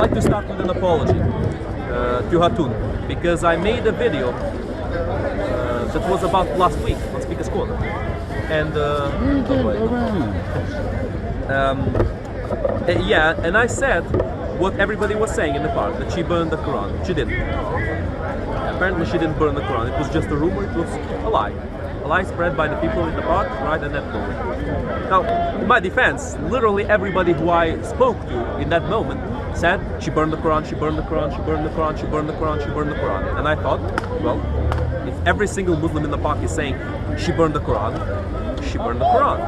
like to start with an apology to Hatun, because I made a video that was about last week on Speaker's Corner. And yeah, and I said what everybody was saying in the park, that she burned the Quran. She didn't. Apparently she didn't burn the Quran. It was just a rumor, it was a lie. A lie spread by the people in the park right at that moment. Now, in my defense, literally everybody who I spoke to in that moment said she burned the Quran, she burned the Quran, she burned the Quran, she burned the Quran, she burned the Quran. And I thought, well, if every single Muslim in the park is saying she burned the Quran, she burned the Quran.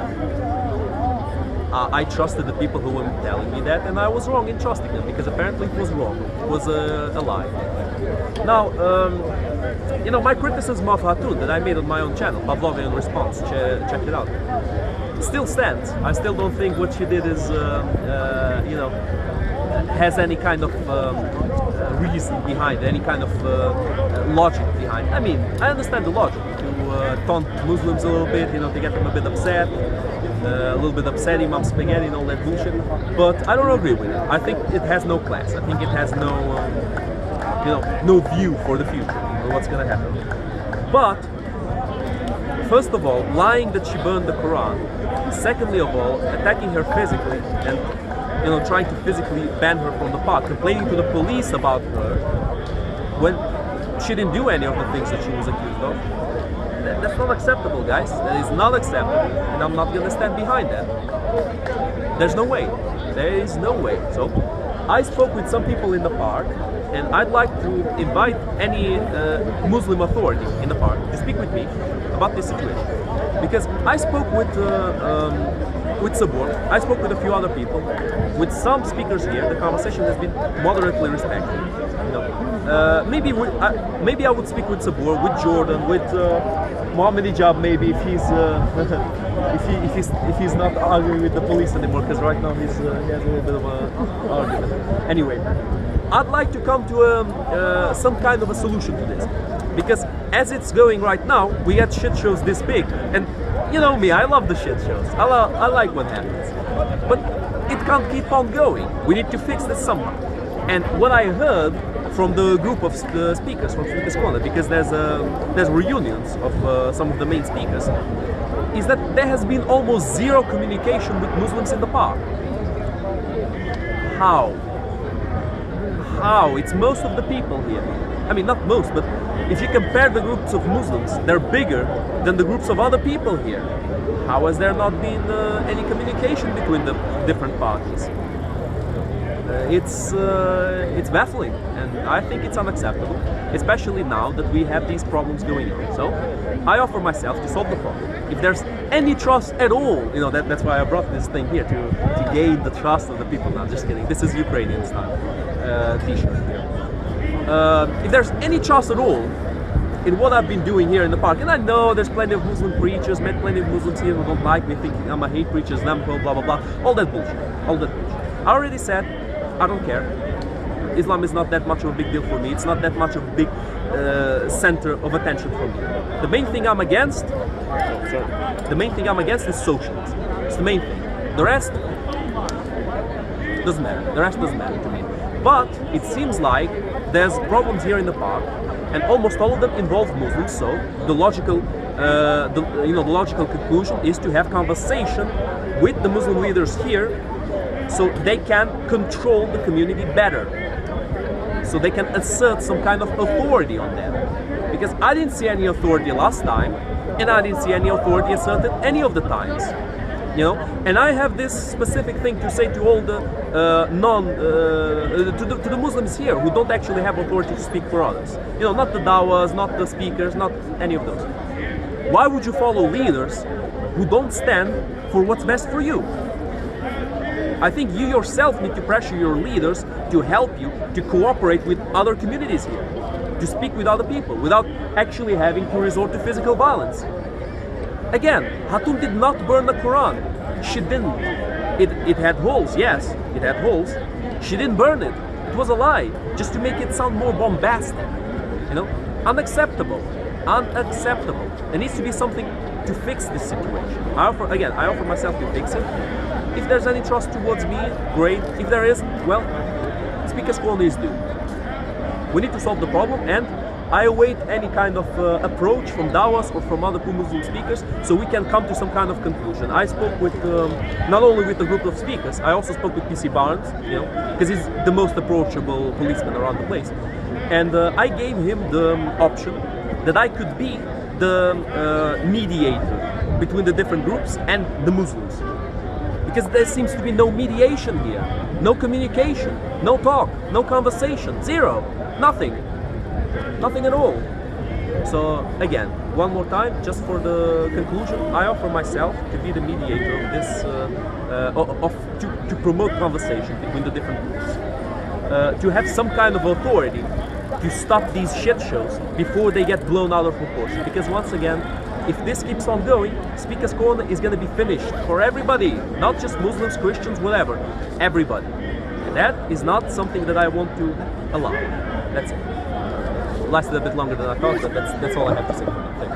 I trusted the people who were telling me that, and I was wrong in trusting them, because apparently it was wrong. It was a lie. Now, you know, my criticism of Hatun that I made on my own channel, Pavlov in response, check it out, still stands. I still don't think what she did is, you know, has any kind of reason behind, any kind of logic behind. I mean, I understand the logic, to taunt Muslims a little bit, you know, to get them a bit upset, a little bit upset, Imam Spaghetti and all that bullshit, but I don't agree with it. I think it has no class. I think it has no, you know, no view for the future, or what's gonna happen. But, first of all, lying that she burned the Quran. Secondly of all, attacking her physically and, you know, trying to physically ban her from the park, complaining to the police about her when she didn't do any of the things that she was accused of. That's not acceptable, guys. That is not acceptable, and I'm not gonna stand behind that. There's no way. There is no way. So, I spoke with some people in the park, and I'd like to invite any Muslim authority in the park to speak with me about this situation. Because I spoke with Sabur, I spoke with a few other people, with some speakers here. The conversation has been moderately respectful. You know, maybe I would speak with Sabur, with Jordan, with Mohammed Ijab, maybe if he's if he's not arguing with the police anymore, because right now he has a little bit of an argument. Anyway, I'd like to come to some kind of a solution to this, because as it's going right now, we had shit shows this big, and you know me, I love the shit shows. I like what happens, but it can't keep on going. We need to fix this somehow. And what I heard from the group of speakers from Speaker's Corner, because there's reunions of some of the main speakers, is that there has been almost zero communication with Muslims in the park. How? It's most of the people here. I mean, not most, but if you compare the groups of Muslims, they're bigger than the groups of other people here. How has there not been any communication between the different parties? It's baffling, and I think it's unacceptable, especially now that we have these problems going on. So, I offer myself to solve the problem. If there's any trust at all, you know, that's why I brought this thing here, to gain the trust of the people. No, just kidding. This is Ukrainian style t-shirt here. If there's any trust at all in what I've been doing here in the park, and I know there's plenty of Muslim preachers, met plenty of Muslims here who don't like me, thinking I'm a hate preacher, Islamophobe, blah blah blah, all that bullshit. I already said, I don't care. Islam is not that much of a big deal for me. It's not that much of a big center of attention for me. The main thing I'm against, is socialism. It's the main thing. The rest doesn't matter. The rest doesn't matter to me. But it seems like there's problems here in the park, and almost all of them involve Muslims. So the logical, the logical conclusion is to have conversation with the Muslim leaders here, so they can control the community better, so they can assert some kind of authority on them. Because I didn't see any authority last time, and I didn't see any authority asserted any of the times. You know, and I have this specific thing to say to all the to the Muslims here who don't actually have authority to speak for others. You know, not the dawas, not the speakers, not any of those. Why would you follow leaders who don't stand for what's best for you? I think you yourself need to pressure your leaders to help you to cooperate with other communities here, to speak with other people without actually having to resort to physical violence. Again, Hatun did not burn the Quran. She didn't. It had holes, yes, it had holes. She didn't burn it. It was a lie, just to make it sound more bombastic. You know, unacceptable. Unacceptable. There needs to be something to fix this situation. I offer myself to fix it. If there's any trust towards me, great. If there is, well, Speakers Corner is doing. We need to solve the problem, and I await any kind of approach from Dawas or from other Muslim speakers, so we can come to some kind of conclusion. I spoke with not only with a group of speakers, I also spoke with PC Barnes, you know, because he's the most approachable policeman around the place, and I gave him the option that I could be the mediator between the different groups and the Muslims, because there seems to be no mediation here, no communication, no talk, no conversation, zero, nothing. Nothing at all. So again, one more time, just for the conclusion, I offer myself to be the mediator of this, to promote conversation between the different groups, to have some kind of authority to stop these shit shows before they get blown out of proportion. Because once again, if this keeps on going, Speakers Corner is going to be finished for everybody, not just Muslims, Christians, whatever, everybody. And that is not something that I want to allow. That's it. Lasted a bit longer than I thought, but that's all I have to say. Thank you.